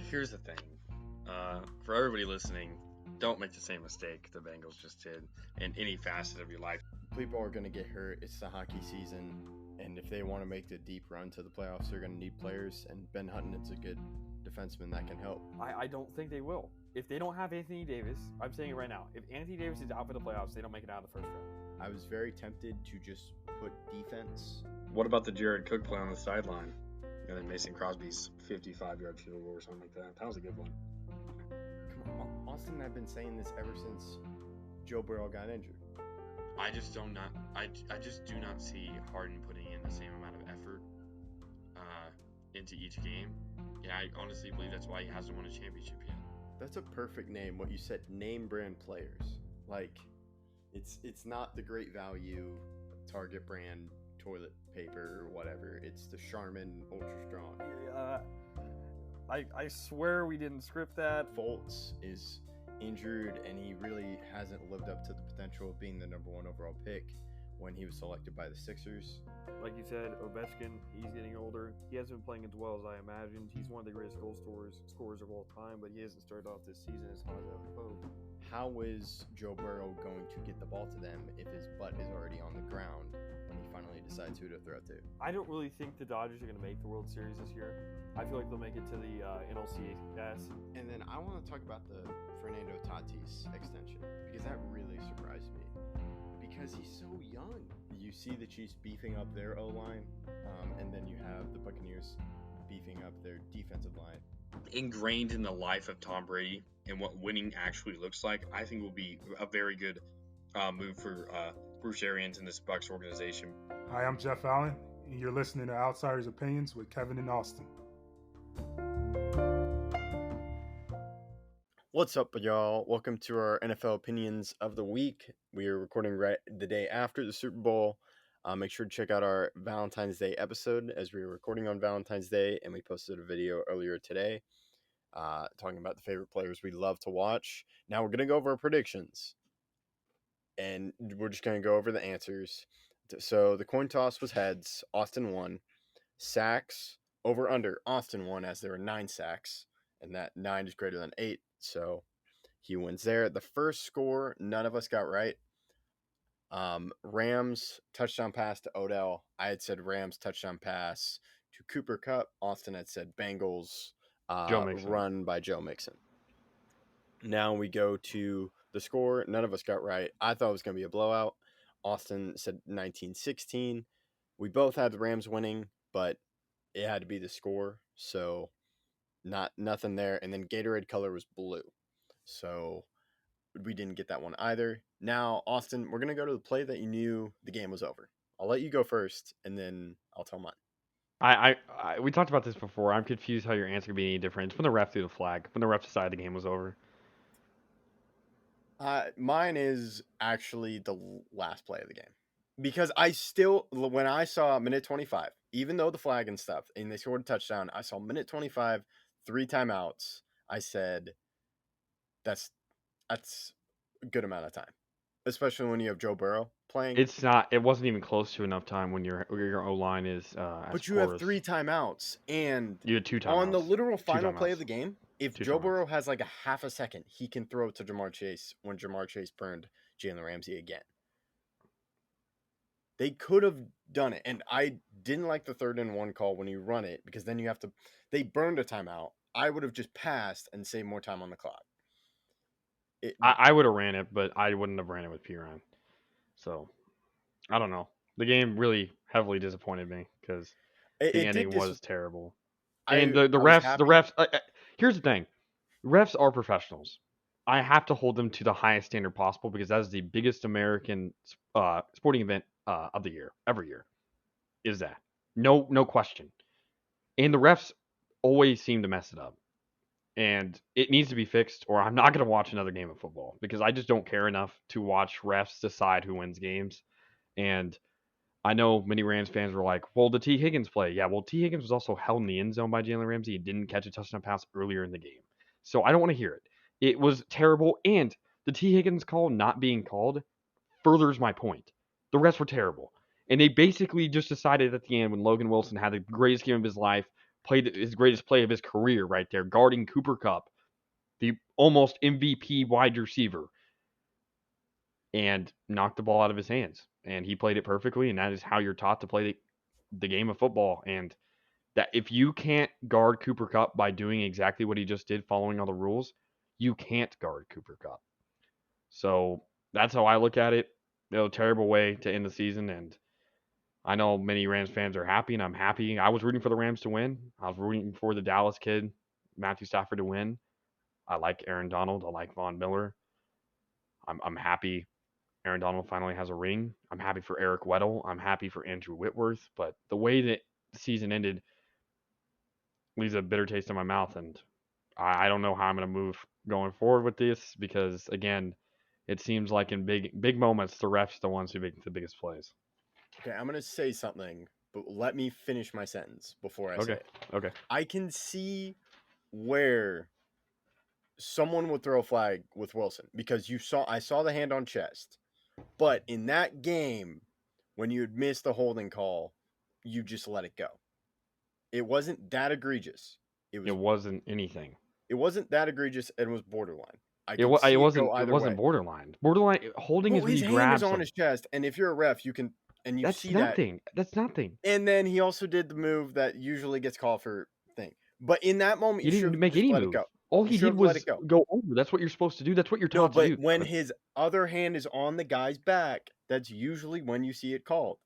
here's the thing. For everybody listening, don't make the same mistake the Bengals just did in any facet of your life. People are going to get hurt. It's the hockey season. And if they want to make the deep run to the playoffs, they're going to need players. And Ben Hutton's a good defenseman that can help. I don't think they will. If they don't have Anthony Davis, I'm saying it right now. If Anthony Davis is out for the playoffs, they don't make it out of the first round. I was very tempted to just put defense. What about the Jared Cook play on the sideline? And then Mason Crosby's 55-yard field goal or something like that. That was a good one. Come on, Austin and I've been saying this ever since Joe Burrow got injured. I just do not see Harden putting in the same amount of effort into each game. And I honestly believe that's why he hasn't won a championship yet. That's a perfect name. What you said, name brand players. Like, it's not the great value Target brand toilet paper or whatever. It's the Charmin Ultra Strong. I swear we didn't script that. Fultz is injured and he really hasn't lived up to the potential of being the number one overall pick when he was selected by the Sixers. Like you said, Ovechkin, he's getting older. He hasn't been playing as well as I imagined. He's one of the greatest goal scorers of all time, but he hasn't started off this season as hot as I would hope. How is Joe Burrow going to get the ball to them if his butt is already on the ground when he finally decides who to throw to? I don't really think the Dodgers are going to make the World Series this year. I feel like they'll make it to the NLCS. And then I want to talk about the Fernando Tatis extension because that really surprised me because he's so young. You see the Chiefs beefing up their O-line, and then you have the Buccaneers beefing up their defensive line. Ingrained in the life of Tom Brady and what winning actually looks like, I think will be a very good move for Bruce Arians and this Bucs organization. Hi, I'm Jeff Allen, and you're listening to Outsiders Opinions with Kevin and Austin. What's up, y'all? Welcome to our NFL Opinions of the Week. We are recording right the day after the Super Bowl. Make sure to check out our Valentine's Day episode as we were recording on Valentine's Day, and we posted a video earlier today talking about the favorite players we love to watch. Now we're going to go over our predictions, and we're just going to go over the answers. So the coin toss was heads. Austin won. Sacks, over under. Austin won as there were 9 sacks, and that 9 is greater than 8. So he wins there. The first score, none of us got right. Rams touchdown pass to Odell. I had said Rams touchdown pass to Cooper Kupp. Austin had said Bengals run by Joe Mixon. Now we go to the score. None of us got right. I thought it was going to be a blowout. Austin said 19-16. We both had the Rams winning, but it had to be the score. So nothing there. And then Gatorade color was blue. So we didn't get that one either. Now, Austin, we're going to go to the play that you knew the game was over. I'll let you go first, and then I'll tell mine. We talked about this before. I'm confused how your answer could be any different. It's when the ref threw the flag, when the ref decided the game was over. Mine is actually the last play of the game. Because when I saw minute 25, even though the flag and stuff, and they scored a touchdown, I saw minute 25, 3 timeouts. I said, that's a good amount of time. Especially when you have Joe Burrow playing. It wasn't even close to enough time when your O-line is but you have 3 timeouts, and you had 2 timeouts. On the literal final play of the game, if Joe Burrow has like a half a second, he can throw it to Ja'Marr Chase when Ja'Marr Chase burned Jalen Ramsey again. They could have done it, and I didn't like the 3rd and 1 call when you run it, because then you have to – they burned a timeout. I would have just passed and saved more time on the clock. I would have ran it, but I wouldn't have ran it with Piran. So, I don't know. The game really heavily disappointed me because the ending was terrible. And the refs. Here's the thing: refs are professionals. I have to hold them to the highest standard possible because that is the biggest American sporting event of the year, every year. Is that no question? And the refs always seem to mess it up. And it needs to be fixed, or I'm not going to watch another game of football because I just don't care enough to watch refs decide who wins games. And I know many Rams fans were like, well, the T. Higgins play. Yeah, well, T. Higgins was also held in the end zone by Jalen Ramsey. He didn't catch a touchdown pass earlier in the game. So I don't want to hear it. It was terrible. And the T. Higgins call not being called furthers my point. The refs were terrible. And they basically just decided at the end when Logan Wilson had the greatest game of his life, played his greatest play of his career right there, guarding Cooper Kupp, the almost MVP wide receiver, and knocked the ball out of his hands. And he played it perfectly, and that is how you're taught to play the game of football. And that if you can't guard Cooper Kupp by doing exactly what he just did, following all the rules, you can't guard Cooper Kupp. So that's how I look at it. Terrible way to end the season, and I know many Rams fans are happy, and I'm happy. I was rooting for the Rams to win. I was rooting for the Dallas kid, Matthew Stafford, to win. I like Aaron Donald. I like Von Miller. I'm happy Aaron Donald finally has a ring. I'm happy for Eric Weddle. I'm happy for Andrew Whitworth. But the way that the season ended leaves a bitter taste in my mouth, and I don't know how I'm going to move going forward with this because, again, it seems like in big moments, the refs are the ones who make the biggest plays. Okay, I'm going to say something, but let me finish my sentence before I say it. Okay. I can see where someone would throw a flag with Wilson because I saw the hand on chest. But in that game, when you had missed the holding call, you just let it go. It wasn't that egregious. It wasn't anything. It wasn't that egregious and was borderline. It wasn't borderline. Borderline holding is when you grab his hand is on his chest, and if you're a ref, you can and you see nothing. That's nothing. And then he also did the move that usually gets called for thing. But in that moment, he didn't make any move. All he did was go over. That's what you're supposed to do. That's what you're taught to do. But when his other hand is on the guy's back, that's usually when you see it called.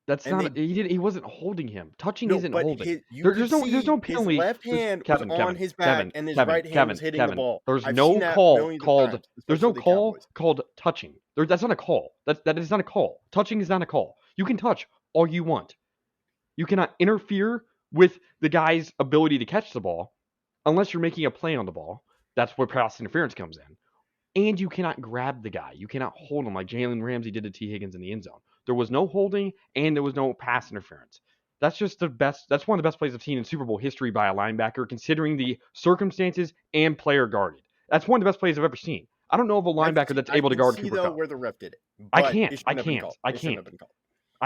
That's not. He wasn't holding him. Touching isn't holding. There's no penalty. His left hand was on his back, and his right hand was hitting the ball. There's no call called. There's no call called touching. That's not a call. That is not a call. Touching is not a call. You can touch all you want. You cannot interfere with the guy's ability to catch the ball unless you're making a play on the ball. That's where pass interference comes in. And you cannot grab the guy. You cannot hold him like Jalen Ramsey did to T. Higgins in the end zone. There was no holding, and there was no pass interference. That's just the best. That's one of the best plays I've seen in Super Bowl history by a linebacker, considering the circumstances and player guarded. That's one of the best plays I've ever seen. I don't know of a linebacker that's able to guard Cooper Kupp. Where the ref did it. I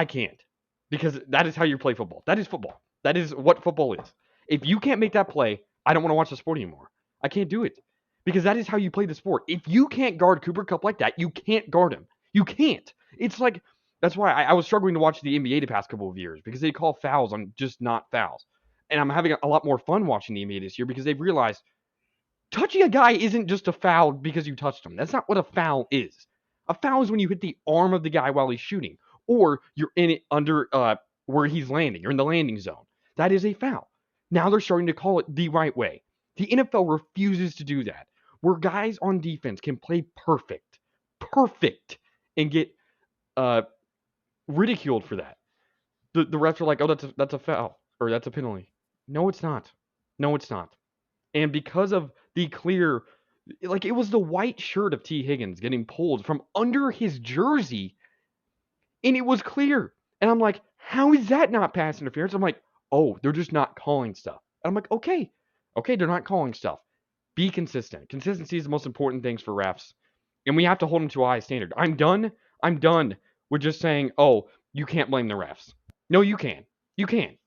can't. Because that is how you play football. That is football. That is what football is. If you can't make that play, I don't want to watch the sport anymore. I can't do it. Because that is how you play the sport. If you can't guard Cooper Kupp like that, you can't guard him. You can't. It's like, that's why I was struggling to watch the NBA the past couple of years, because they call fouls on just not fouls. And I'm having a lot more fun watching the NBA this year because they've realized touching a guy isn't just a foul because you touched him. That's not what a foul is. A foul is when you hit the arm of the guy while he's shooting, or you're in it under where he's landing. You're in the landing zone. That is a foul. Now they're starting to call it the right way. The NFL refuses to do that, where guys on defense can play perfect, and get ridiculed for that. The refs are like, oh, that's a foul, or that's a penalty. No, it's not. And because of the clear, like, it was the white shirt of T. Higgins getting pulled from under his jersey, and it was clear. And I'm like, how is that not pass interference? I'm like, oh, they're just not calling stuff. And I'm like, okay, they're not calling stuff. Be consistent. Consistency is the most important things for refs, and we have to hold them to a high standard. I'm done with just saying, oh, you can't blame the refs. No, you can. You can.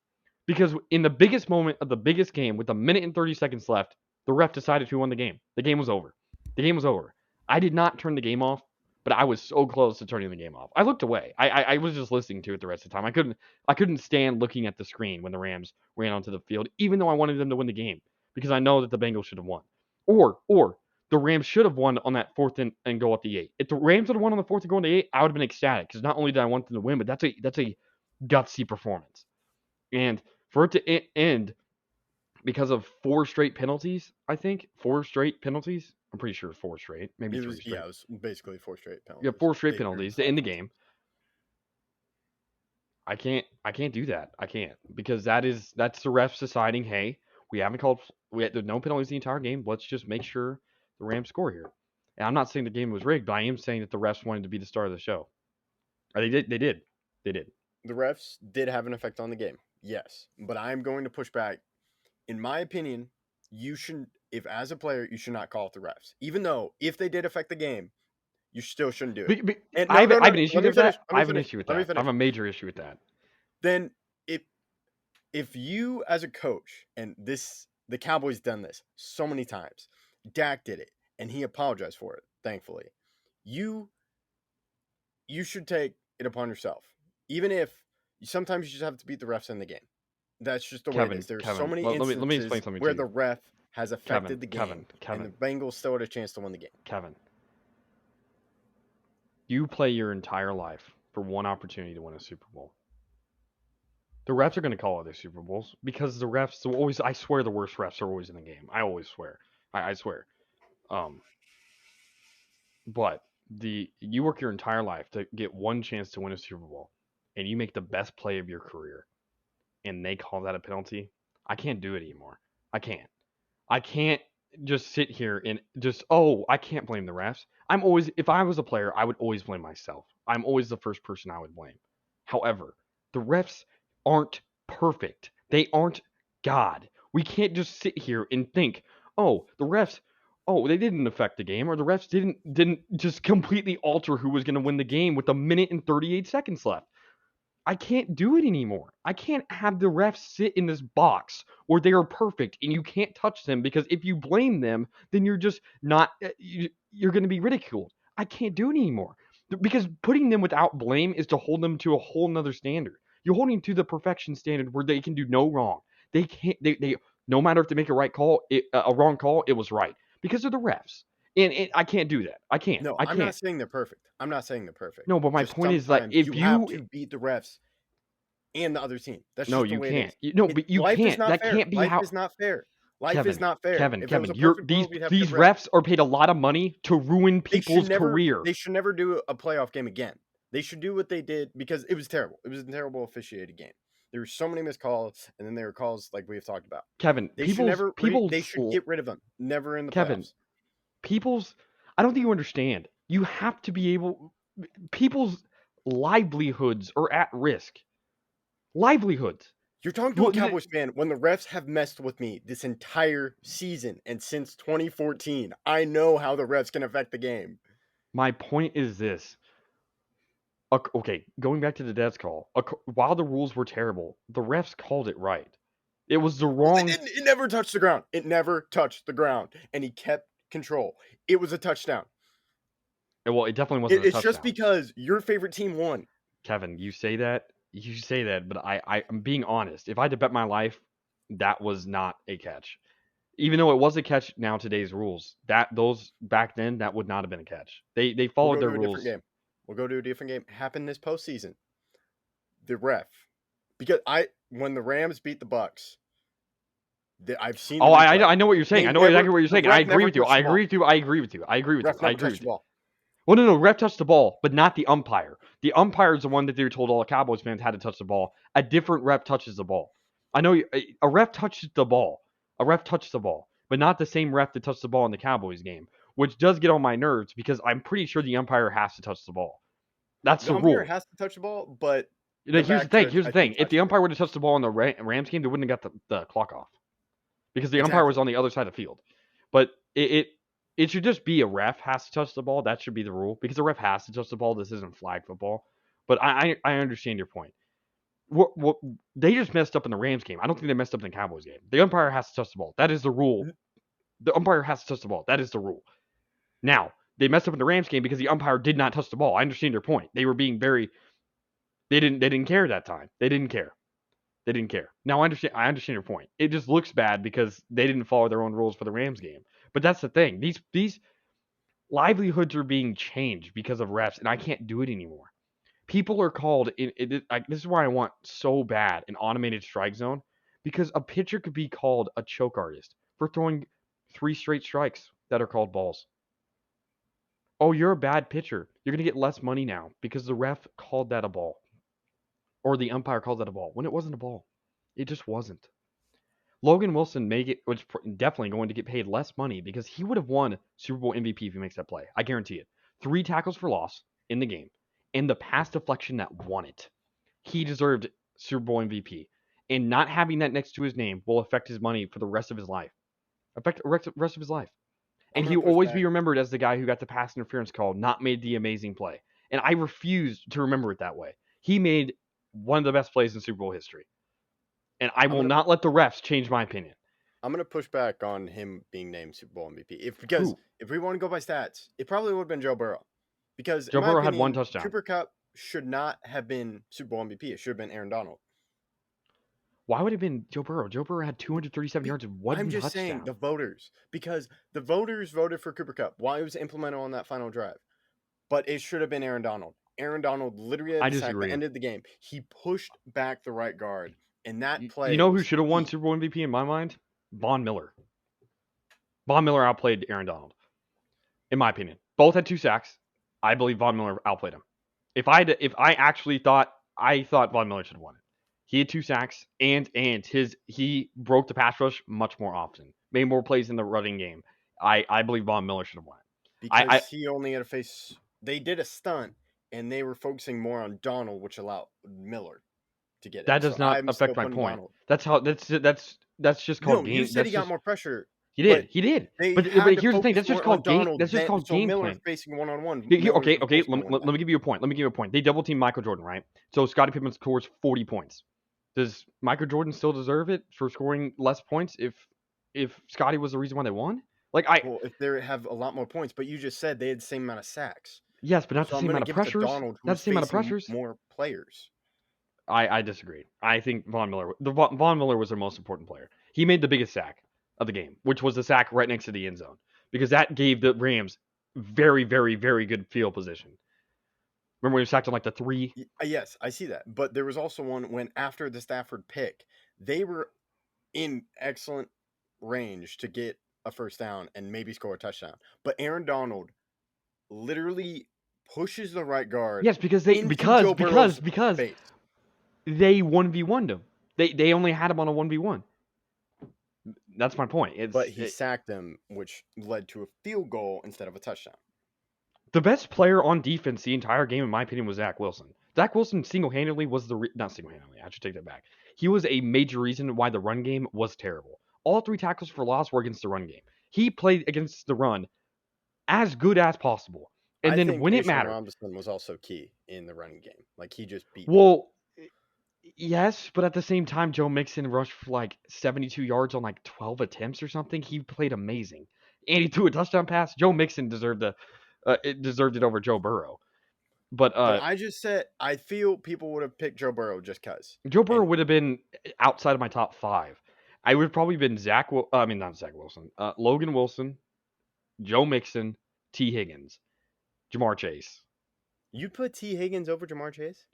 Because in the biggest moment of the biggest game, with a minute and 30 seconds left, the ref decided who won the game. The game was over. I did not turn the game off, but I was so close to turning the game off. I looked away. I was just listening to it the rest of the time. I couldn't stand looking at the screen when the Rams ran onto the field, even though I wanted them to win the game, because I know that the Bengals should have won. Or the Rams should have won on that 4th and goal at the 8. If the Rams would have won on the 4th and goal at the 8, I would have been ecstatic, because not only did I want them to win, but that's a gutsy performance. And for it to end because of 4 straight penalties, I think 4 straight penalties. I'm pretty sure 4 straight, maybe 3 straight. Yeah, it was basically 4 straight penalties. Yeah, 4 straight penalties to end the game. I can't do that. I can't, because that's the refs deciding, hey, there's no penalties the entire game. Let's just make sure the Rams score here. And I'm not saying the game was rigged, but I am saying that the refs wanted to be the star of the show. They did. The refs did have an effect on the game, yes. But I'm going to push back. In my opinion, if as a player, you should not call it the refs. Even though, if they did affect the game, you still shouldn't do it. I have an issue with that. I have a major issue with that. Then, if you as a coach, and the Cowboys done this so many times, Dak did it, and he apologized for it, thankfully. You should take it upon yourself. Even if sometimes you just have to beat the refs in the game. That's just the way it is. There's so many instances let me explain something where to you. the ref has affected the game, and the Bengals still had a chance to win the game. Kevin, you play your entire life for one opportunity to win a Super Bowl. The refs are going to call other Super Bowls because the refs will always. I swear, the worst refs are always in the game. I always swear. I swear. But you work your entire life to get one chance to win a Super Bowl, and you make the best play of your career, and they call that a penalty. I can't do it anymore. I can't just sit here and I can't blame the refs. If I was a player, I would always blame myself. I'm always the first person I would blame. However, the refs aren't perfect. They aren't God. We can't just sit here and think, oh, the refs, they didn't affect the game, or the refs didn't just completely alter who was going to win the game with 1 minute and 38 seconds left. I can't do it anymore. I can't have the refs sit in this box where they are perfect and you can't touch them, because if you blame them, then you're just not, you're going to be ridiculed. I can't do it anymore, because putting them without blame is to hold them to a whole nother standard. You're holding to the perfection standard where they can do no wrong. They can't, they no matter if they make a right call, a wrong call, it was right, because they're the refs. And I can't do that. I can't. No, I'm not saying they're perfect. No, but my point is that if you have to beat the refs and the other team. That's no, just the you way can't. it is. But you life can't. Is not that fair. can't be life how. Is not fair. Life Kevin, is not fair. Kevin, if it was a these world, we'd have refs are paid a lot of money to ruin people's career. They should never do a playoff game again. They should do what they did, because it was terrible. It was a terrible officiated game. There were so many missed calls, and then there were calls like we've talked about. Kevin, they should get rid of them. Never in the playoffs. I don't think you understand. You have to be able. People's livelihoods are at risk. Livelihoods. You're talking to a Cowboys fan when the refs have messed with me this entire season and since 2014. I know how the refs can affect the game. My point is this. Okay, going back to the Dez call, while the rules were terrible, the refs called it right. It was the wrong... It never touched the ground. It never touched the ground, and he kept control. It was a touchdown. Well, it definitely wasn't a touchdown. It's just because your favorite team won. Kevin, you say that, but I'm being honest. If I had to bet my life, that was not a catch. Even though it was a catch now, today's rules, those back then, that would not have been a catch. They followed their rules. We'll go to a different game. Happened this postseason. The ref, because when the Rams beat the Bucks, I've seen. Oh, I know what you're saying. I know exactly what you're saying. I agree with you. I agree with you. Well, no, ref touched the ball, but not the umpire. The umpire is the one that they were told all the Cowboys fans had to touch the ball. A different ref touches the ball. I know a ref touches the ball. But not the same ref that touched the ball in the Cowboys game, which does get on my nerves, because I'm pretty sure the umpire has to touch the ball. That's the rule. The umpire has to touch the ball, but here's the thing. If the umpire would have touched the ball in the Rams game, they wouldn't have got the clock off, because the umpire was on the other side of the field. But it should just be a ref has to touch the ball. That should be the rule, because the ref has to touch the ball. This isn't flag football. But I understand your point. What they just messed up in the Rams game. I don't think they messed up in the Cowboys game. The umpire has to touch the ball. That is the rule. The umpire has to touch the ball. That is the rule. Now, they messed up in the Rams game because the umpire did not touch the ball. I understand your point. They were being very... They didn't care that time. They didn't care. Now, I understand your point. It just looks bad because they didn't follow their own rules for the Rams game. But that's the thing. These livelihoods are being changed because of refs, and I can't do it anymore. People are called... this is why I want so bad an automated strike zone, because a pitcher could be called a choke artist for throwing 3 straight strikes that are called balls. Oh, you're a bad pitcher. You're going to get less money now because the ref called that a ball. Or the umpire called that a ball, when it wasn't a ball. It just wasn't. Logan Wilson was definitely going to get paid less money, because he would have won Super Bowl MVP if he makes that play. I guarantee it. 3 tackles for loss in the game, and the pass deflection that won it. He deserved Super Bowl MVP. And not having that next to his name will affect his money for the rest of his life. And he'll always be remembered as the guy who got the pass interference call, not made the amazing play. And I refuse to remember it that way. He made one of the best plays in Super Bowl history. And I will not let the refs change my opinion. I'm going to push back on him being named Super Bowl MVP. Because if we want to go by stats, it probably would have been Joe Burrow. Because Joe Burrow had 1 touchdown. Cooper Kupp should not have been Super Bowl MVP. It should have been Aaron Donald. Why would it have been Joe Burrow? Joe Burrow had 237 yards and 1 touchdown. I'm just saying the voters. Because the voters voted for Cooper Kupp while he was implemented on that final drive. But it should have been Aaron Donald. Aaron Donald literally at the end of the game. He pushed back the right guard. And that play. You know who should have won Super Bowl MVP in my mind? Von Miller. Von Miller outplayed Aaron Donald, in my opinion. Both had 2 sacks. I believe Von Miller outplayed him. If I thought Von Miller should have won it. He had 2 sacks, and he broke the pass rush much more often, made more plays in the running game. I believe Von Miller should have won it. Because he only had to face. They did a stunt, and they were focusing more on Donald, which allowed Miller to get it. That does not affect my point. Donald. That's just called game. You said he got more pressure. He did. But here's the thing. That's just called game. That's just called game plan. Facing 1-on-1. Okay. Let me give you a point. They double team Michael Jordan, right? So Scottie Pippen scores 40 points. Does Michael Jordan still deserve it for scoring less points if Scottie was the reason why they won? Well, if they have a lot more points, but you just said they had the same amount of sacks. Yes, but not the same amount of pressures. Not the same amount of pressures. More players. I disagree. I think Von Miller was their most important player. He made the biggest sack of the game, which was the sack right next to the end zone, because that gave the Rams very, very, very good field position. Remember when he sacked on the 3? Yes, I see that. But there was also one when after the Stafford pick, they were in excellent range to get a first down and maybe score a touchdown. But Aaron Donald literally pushes the right guard. Yes, because they 1v1'd him. They only had him on a 1v1. That's my point. But he sacked them, which led to a field goal instead of a touchdown. The best player on defense the entire game, in my opinion, was Zach Wilson. Zach Wilson single-handedly was not single-handedly. I should take that back. He was a major reason why the run game was terrible. All 3 tackles for loss were against the run game. He played against the run as good as possible. And then when it mattered, Robinson was also key in the running game. He just beat. Well, yes, but at the same time, Joe Mixon rushed for 72 yards on 12 attempts or something. He played amazing, and he threw a touchdown pass. Joe Mixon deserved it over Joe Burrow. But I just said I feel people would have picked Joe Burrow just because. Joe Burrow would have been outside of my top 5. I would have probably been not Zach Wilson. Logan Wilson, Joe Mixon, T. Higgins, Ja'Marr Chase. You'd put T. Higgins over Ja'Marr Chase?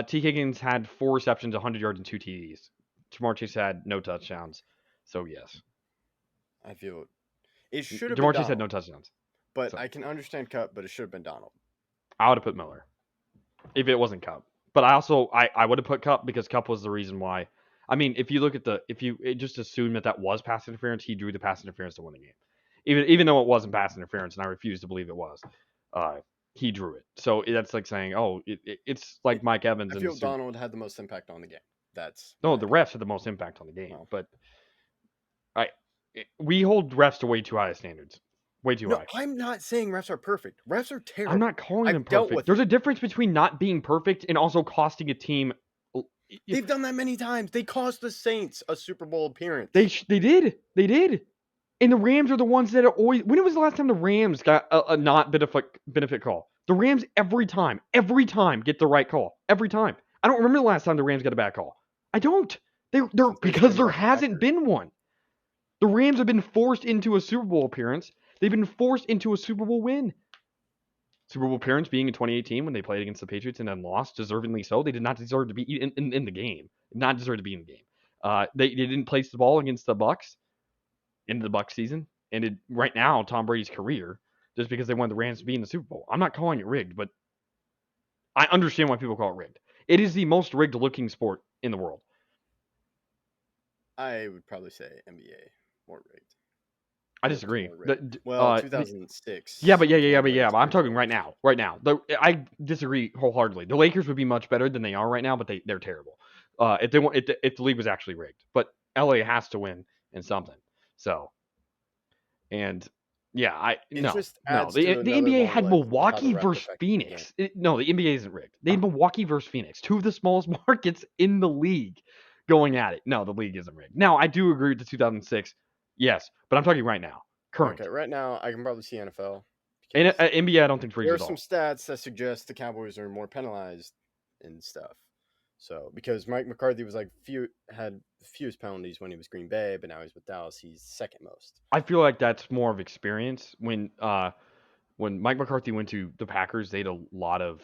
T. Higgins had 4 receptions, 100 yards, and 2 TDs. Ja'Marr Chase had no touchdowns. So, yes. I feel it should have been Ja'Marr Chase had no touchdowns. But I can understand Kupp, but it should have been Donald. I would have put Miller if it wasn't Kupp. But I would have put Kupp because Kupp was the reason why. I mean, if you look at just assume that was pass interference, he drew the pass interference to win the game. Even though it wasn't pass interference, and I refuse to believe it was, he drew it. So that's like saying, it's like Mike Evans. I feel Donald had the most impact on the game. The refs had the most impact on the game. No. But we hold refs to way too high standards. Way too high. I'm not saying refs are perfect. Refs are terrible. I'm not calling them perfect. There's a difference between not being perfect and also costing a team. They've done that many times. They cost the Saints a Super Bowl appearance. They did. And the Rams are the ones that are always. When was the last time the Rams got a not benefit call? The Rams every time get the right call. Every time. I don't remember the last time the Rams got a bad call. I don't. They're because there hasn't been one. The Rams have been forced into a Super Bowl appearance. They've been forced into a Super Bowl win. Super Bowl appearance being in 2018 when they played against the Patriots and then lost, deservingly so. They did not deserve to be in the game. Not deserve to be in the game. They didn't place the ball against the Bucs in the Bucs season. And right now, Tom Brady's career, just because they wanted the Rams to be in the Super Bowl. I'm not calling it rigged, but I understand why people call it rigged. It is the most rigged-looking sport in the world. I would probably say NBA more rigged. I disagree. 2006. Yeah, but I'm talking right now. I disagree wholeheartedly. The Lakers would be much better than they are right now, but they're terrible. If the league was actually rigged, but LA has to win in something. So, and yeah, the NBA had Milwaukee versus Phoenix. The NBA isn't rigged. They had Milwaukee versus Phoenix, 2 of the smallest markets in the league. going at it. No, the league isn't rigged. Now, I do agree with the 2006. Yes, but I'm talking right now. Current. Okay, right now I can probably see NFL. And NBA, I don't think it's rigged there are at all. some stats that suggest the Cowboys are more penalized and stuff. So because Mike McCarthy was like had fewest penalties when he was Green Bay, but now he's with Dallas, he's second most. I feel like that's more of experience. When Mike McCarthy went to the Packers, they had a lot of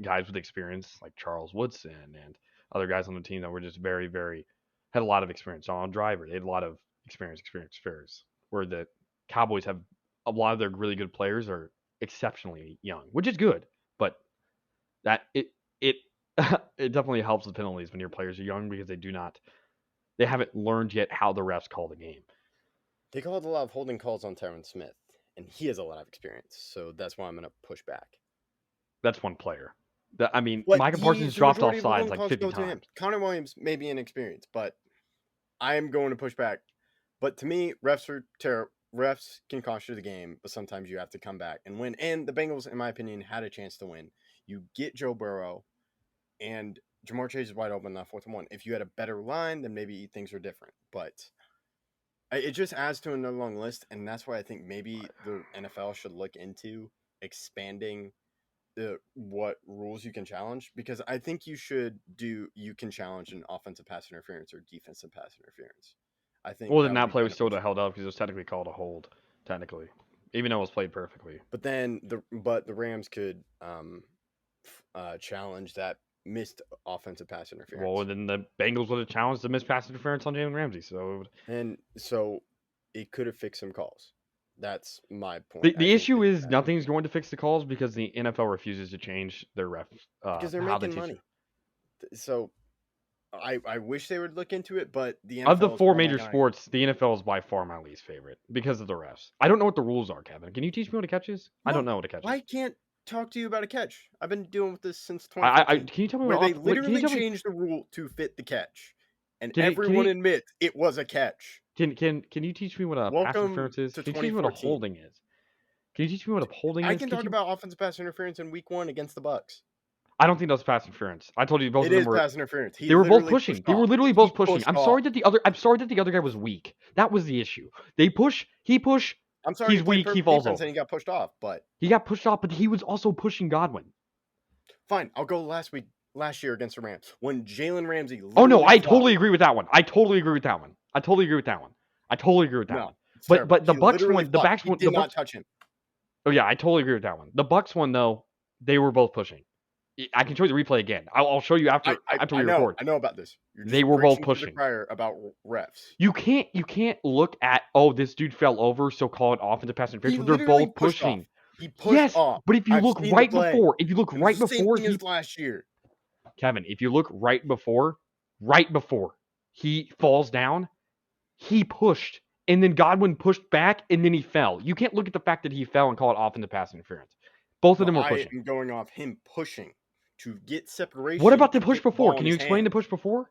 guys with experience, like Charles Woodson and other guys on the team that were just very, very had a lot of experience. Donald Driver, they had a lot of experience. Where the Cowboys have a lot of their really good players are exceptionally young, which is good, but that it it definitely helps with penalties when your players are young because they haven't learned yet how the refs call the game. They called a lot of holding calls on Tyron Smith, and he has a lot of experience, so that's why I'm going to push back. That's one player. Micah Parsons dropped off sides like 50 times. Connor Williams may be inexperienced, but I am going to push back. But to me, refs are terrible. Refs can cost you the game, but sometimes you have to come back and win. And the Bengals, in my opinion, had a chance to win. You get Joe Burrow, and Ja'Marr Chase is wide open on that 4th and 1. If you had a better line, then maybe things are different. But it just adds to another long list, and that's why I think maybe the NFL should look into expanding what rules you can challenge, because I think you can challenge an offensive pass interference or defensive pass interference. I think. Well, then that play was still held up because it was technically called a hold, technically, even though it was played perfectly. But then the Rams could challenge that missed offensive pass interference. Well, then the Bengals would have challenged the missed pass interference on Jalen Ramsey. So it could have fixed some calls. That's my point. The issue is nothing's going to fix the calls because the NFL refuses to change their refs. Because they're making money. So I wish they would look into it, but the NFL of the 4 major sports, the NFL is by far my least favorite because of the refs. I don't know what the rules are, Kevin. Can you teach me what a catch is? No, I don't know what a catch is. I can't talk to you about a catch. I've been dealing with this since 2014. Can you tell me where they literally changed the rule to fit the catch, and everyone admits it was a catch. Can you teach me what a pass interference is? Can you teach me what a holding is? Can you teach me what a holding is? I can talk about offensive pass interference in Week 1 against the Bucs. I don't think that was pass interference. I told you both of them were pass interference. They were both pushing. They were literally both pushing. I'm sorry that the other guy was weak. That was the issue. He pushed. I'm sorry. He's weak. He falls over. And he got pushed off, but he got pushed off. But he was also pushing Godwin. Fine. I'll go last year against the Rams when Jalen Ramsey. Oh no, I totally agree with that one. I totally agree with that one. But the Bucs one, the Bucs one, did not touch him. Oh yeah, I totally agree with that one. The Bucs one though, they were both pushing. I can show you the replay again. I'll show you after we record. I know about this. They were both pushing. About refs. You can't look at this dude fell over, so call it offensive pass interference. They're both pushing. He pushed off. But if you look right before, his last year, Kevin, if you look right before he falls down, he pushed, and then Godwin pushed back, and then he fell. You can't look at the fact that he fell and call it offensive pass interference. Both of them were pushing. I am going off him pushing to get separation. What about the push before? Can you explain the push before?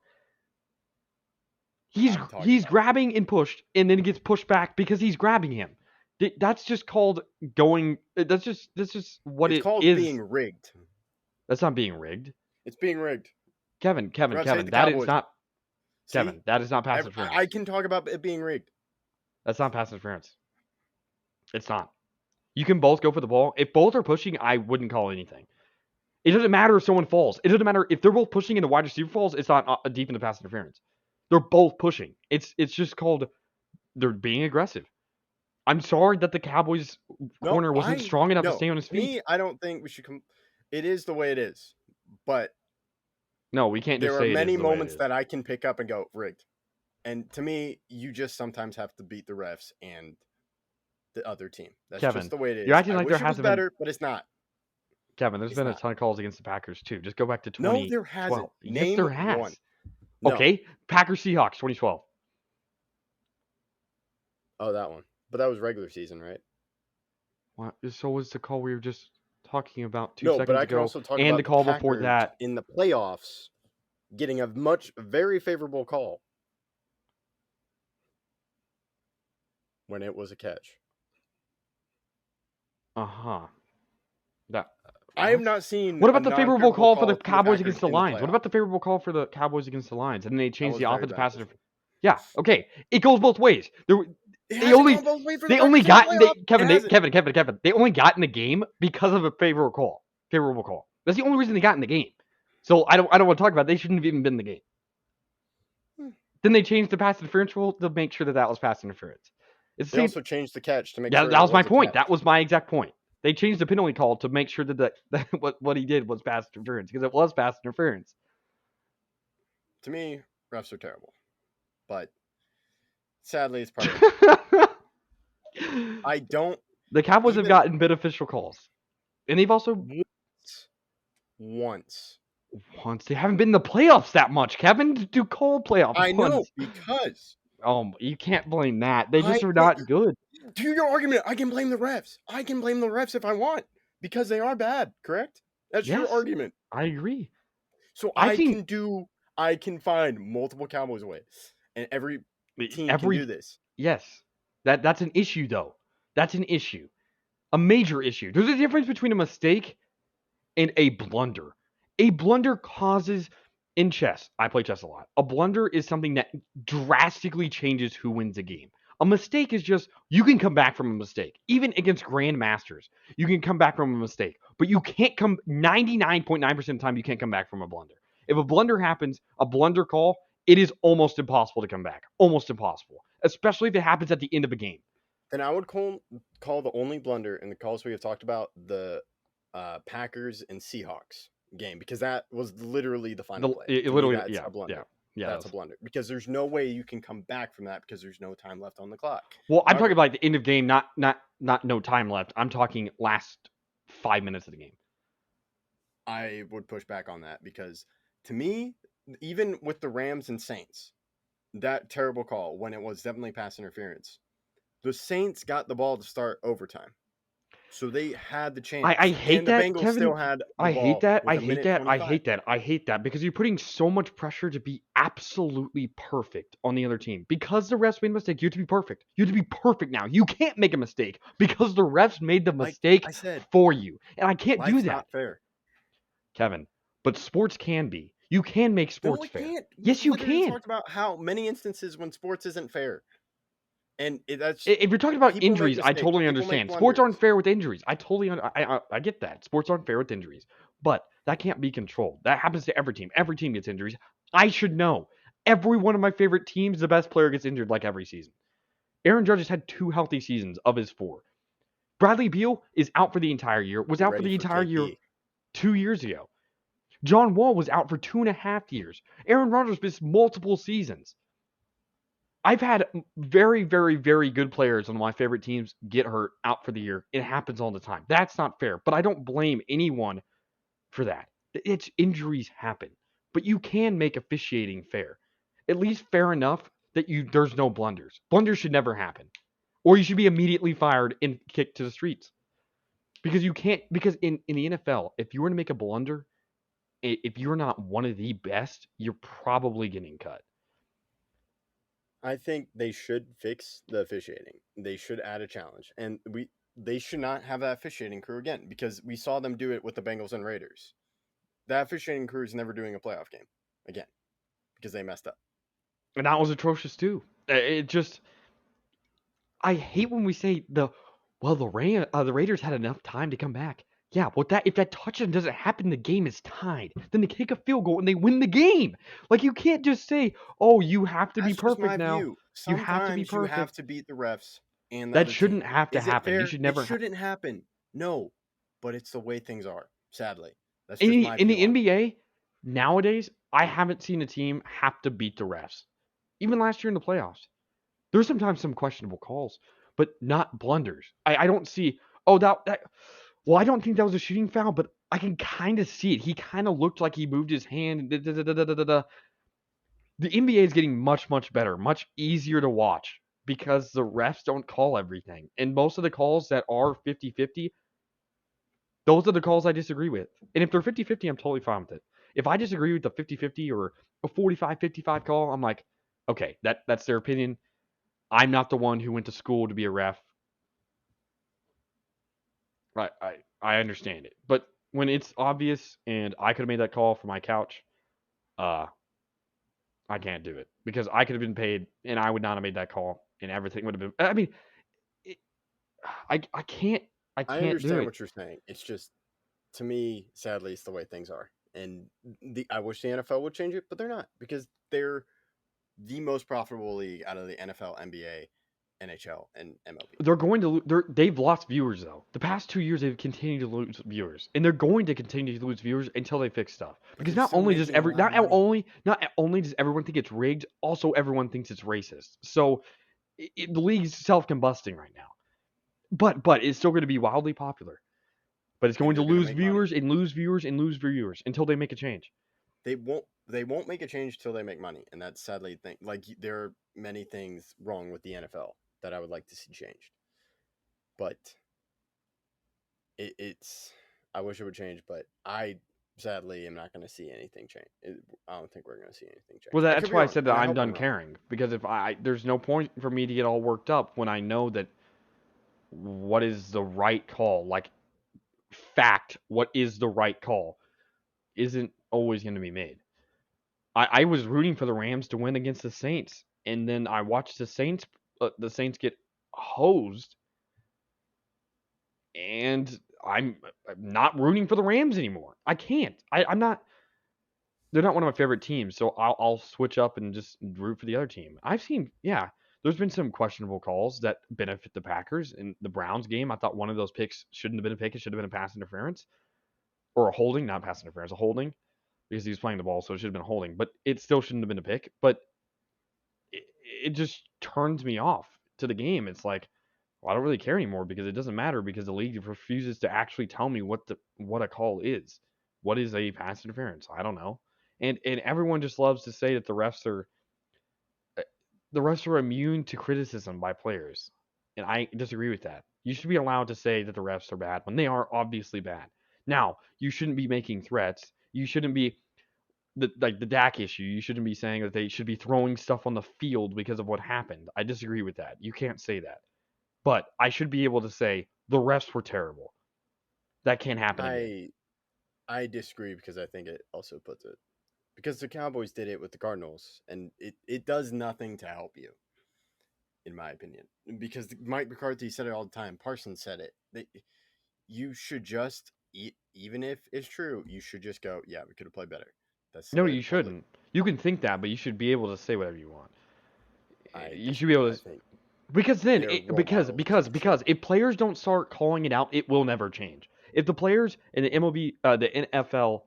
He's grabbing and pushed, and then he gets pushed back because he's grabbing him. That's just called going. That's just what it is. It's called being rigged. That's not being rigged. It's being rigged. Kevin. That is not. Kevin, that is not pass interference. I can talk about it being rigged. That's not pass interference. It's not. You can both go for the ball. If both are pushing, I wouldn't call anything. It doesn't matter if someone falls. It doesn't matter if they're both pushing and the wide receiver falls. It's not a deep in the pass interference. They're both pushing. It's just called they're being aggressive. I'm sorry that the Cowboys corner wasn't strong enough to stay on his feet. Me, I don't think we should come. It is the way it is, but no, we can't. There are many moments that I can pick up and go rigged, and to me, you just sometimes have to beat the refs and the other team. That's Kevin, just the way it is. You're acting like there hasn't been better, but it's not. Kevin, there's been a ton of calls against the Packers too. Just go back to 2012. No, there hasn't. Yes, there has. One. No. Okay, Packers Seahawks 2012. Oh, that one. But that was regular season, right? What? So was the call we were just talking about 2 seconds ago. No, but I can also talk about the call before that in the playoffs getting a very favorable call when it was a catch. That I have not seen. What about the favorable call for the Cowboys Packers against the in Lions? What playoffs. about the favorable call for the Cowboys against the Lions? And then they changed was the very offensive bad pass this interference. Yeah, okay. It goes both ways. It They hasn't only gone both ways for the they only Packers got in the playoffs. It hasn't. Kevin. They only got in the game because of a favorable call. Favorable call. That's the only reason they got in the game. So I don't want to talk about it. They shouldn't have even been in the game. Then they changed the pass interference rule to make sure that was pass interference. They also changed the catch to make yeah, sure. that was my point. Catch. That was my exact point. They changed the penalty call to make sure that what he did was pass interference because it was pass interference. To me, refs are terrible, but sadly, it's part of it. I don't. The Cowboys have gotten beneficial calls, and they've also once. They haven't been in the playoffs that much, Kevin. Do call playoffs. I know because. You can't blame that. They just are not good. To your argument, I can blame the refs. I can blame the refs if I want because they are bad. Correct? That's your argument. I agree. So I can find multiple Cowboys ways, and every team can do this. Yes, that's an issue though. That's an issue, a major issue. There's a difference between a mistake and a blunder. A blunder causes. In chess, I play chess a lot. A blunder is something that drastically changes who wins a game. A mistake is just, you can come back from a mistake. Even against grandmasters, you can come back from a mistake. But you can't 99.9% of the time, you can't come back from a blunder. If a blunder happens, a blunder call, it is almost impossible to come back. Almost impossible. Especially if it happens at the end of a game. Then I would call the only blunder in the calls we have talked about the Packers and Seahawks game, because that was literally the final play. That's a blunder. Yeah, that's a blunder because there's no way you can come back from that because there's no time left on the clock. Well, I'm talking about the end of game, not no time left. I'm talking last 5 minutes of the game. I would push back on that because to me, even with the Rams and Saints, that terrible call when it was definitely pass interference, the Saints got the ball to start overtime. So they had the chance. I hate and that, the Bengals Kevin. still had the I hate that. ball I with a hate minute that. I 25. hate that. I hate that because you're putting so much pressure to be absolutely perfect on the other team. Because the refs made a mistake, you have to be perfect. You have to be perfect now. You can't make a mistake because the refs made the mistake for you. And I can't do that. Not fair. Kevin, but sports can be. You can make sports fair. Can't. Yes, you can. We talked about how many instances when sports isn't fair. And that's if you're talking about injuries, I totally understand. Sports aren't fair with injuries. I totally I get that. Sports aren't fair with injuries. But that can't be controlled. That happens to every team. Every team gets injuries. I should know. Every one of my favorite teams, the best player gets injured like every season. Aaron Judge has had 2 healthy seasons of his 4. Bradley Beal is out for the entire year. Was out for the entire year 2 years ago. John Wall was out for 2.5 years. Aaron Rodgers missed multiple seasons. I've had very, very, very good players on my favorite teams get hurt out for the year. It happens all the time. That's not fair, but I don't blame anyone for that. It's injuries happen, but you can make officiating fair, at least fair enough that there's no blunders. Blunders should never happen, or you should be immediately fired and kicked to the streets because you can't. Because in the NFL, if you were to make a blunder, if you're not one of the best, you're probably getting cut. I think they should fix the officiating. They should add a challenge. And they should not have that officiating crew again because we saw them do it with the Bengals and Raiders. That officiating crew is never doing a playoff game again because they messed up. And that was atrocious too. It just, I hate when we say the Raiders had enough time to come back. Yeah, but if that touchdown doesn't happen, the game is tied. Then they kick a field goal and they win the game. Like, you can't just say, "Oh, you have to be perfect now." You have to be perfect. You have to beat the refs and that shouldn't have to happen. You should never. It shouldn't happen. No, but it's the way things are. Sadly, that's just my view. In the NBA nowadays, I haven't seen a team have to beat the refs. Even last year in the playoffs, there's sometimes some questionable calls, but not blunders. I don't see. Oh, that. Well, I don't think that was a shooting foul, but I can kind of see it. He kind of looked like he moved his hand. The NBA is getting much, much better, much easier to watch because the refs don't call everything. And most of the calls that are 50-50, those are the calls I disagree with. And if they're 50-50, I'm totally fine with it. If I disagree with the 50-50 or a 45-55 call, I'm like, okay, that's their opinion. I'm not the one who went to school to be a ref. Right, I understand it. But when it's obvious and I could have made that call from my couch, I can't do it because I could have been paid and I would not have made that call and everything would have been. I mean, it, I can't I do it. understand what you're saying. It's just, to me, sadly, it's the way things are. And I wish the NFL would change it, but they're not, because they're the most profitable league out of the NFL, NBA, NHL, and MLB. They've lost viewers though. The past 2 years they've continued to lose viewers, and they're going to continue to lose viewers until they fix stuff. Because not only does everyone think it's rigged, also everyone thinks it's racist. So the league's self-combusting right now. But it's still going to be wildly popular. But it's going to lose viewers and lose viewers and lose viewers until they make a change. They won't make a change till they make money, and that's sadly the thing. Like, there are many things wrong with the NFL that I would like to see changed, but I wish it would change, but I sadly am not going to see anything change. I don't think we're going to see anything change. Well, that's why I said that I'm done caring, because there's no point for me to get all worked up when I know that what is the right call, like fact, what is the right call, isn't always going to be made. I was rooting for the Rams to win against the Saints, and then I watched the Saints get hosed, and I'm not rooting for the Rams anymore. I can't. I'm not. They're not one of my favorite teams, so I'll switch up and just root for the other team. I've seen, there's been some questionable calls that benefit the Packers. In the Browns game, I thought one of those picks shouldn't have been a pick. It should have been a pass interference, or a holding, not pass interference, a holding, because he was playing the ball, so it should have been a holding. But it still shouldn't have been a pick. But it just turns me off to the game. It's like, well, I don't really care anymore because it doesn't matter, because the league refuses to actually tell me what a call is. What is a pass interference? I don't know. And everyone just loves to say that the refs are immune to criticism by players. And I disagree with that. You should be allowed to say that the refs are bad when they are obviously bad. Now, you shouldn't be making threats. You shouldn't be like the Dak issue. You shouldn't be saying that they should be throwing stuff on the field because of what happened. I disagree with that. You can't say that. But I should be able to say the refs were terrible. That can't happen. I disagree, because I think it also puts it, because the Cowboys did it with the Cardinals, and it does nothing to help you, in my opinion. Because Mike McCarthy said it all the time. Parsons said it. You should just, even if it's true, you should just go, yeah, we could have played better. No, you shouldn't. You can think that, but you should be able to say whatever you want. You should be able to. Because then, because if players don't start calling it out, it will never change. If the players in the MLB, the